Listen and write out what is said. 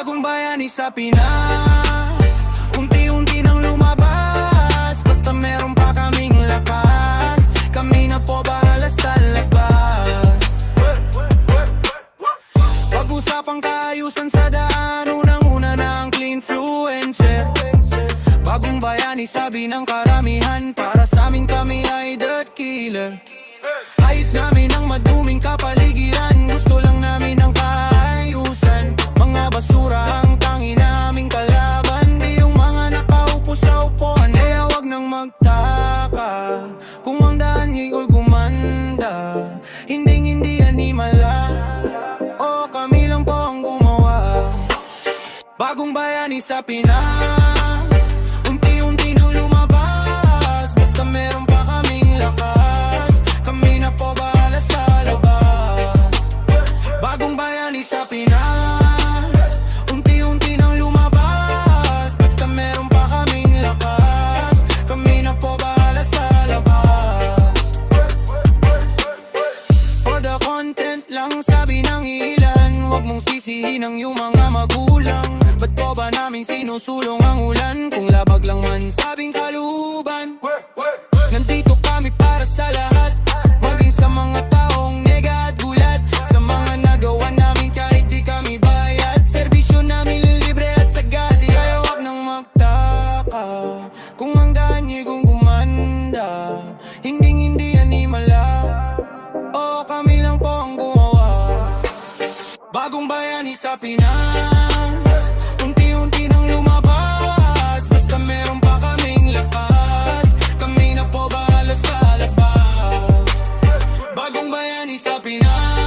Bagong bayani sa Pinas, unti-unti nang lumabas. Basta meron pa kaming lakas, kami na po bahala sa labas. Pag-usapang kaayusan sa daan, unang-una na ang clean fluencer. Bagong bayani sabi ng karamihan, para sa amin kami ay dirt killer. Kahit namin ang maduming kapaligiran, gusto lang namin ang kaayusan. Mga basura ang tangi naming kalaban, di yung mga nakaupo sa upuan. Kaya wag nang magtaka kung ang daan niya'y gumanda. Hindi animala, o kami lang po ang gumawa. Bagong bayani sa Pinas, unti-unti nang lumabas. Basta meron pa kaming lakas, kami na po bahala sa labas. Bagong bayani sa Pinas, unti-unti nang lumabas. Basta meron pa kaming lakas, kami na po bahala sa labas. For the content lang sabi ng ilan, wag mong sisihin ang iyong mga magulang. Ba't po ba namin sinusulong ang ulan, kung labag lang man sabing kaluban? Nandito kami para sa lahat, maging sa mga taong nega at gulat. Sa mga nagawa namin kahit di kami bayad, serbisyo namin libre at sagad. Kaya wag nang magtaka kung ang daan niya'y gumanda. Hindi animala, o kami lang po ang gumawa. Bagong bayani sa Pinas, unti-unti nang lumabas. Basta meron pa kaming lakas, kami na po bahala sa labas. Bagong bayani sa Pinas,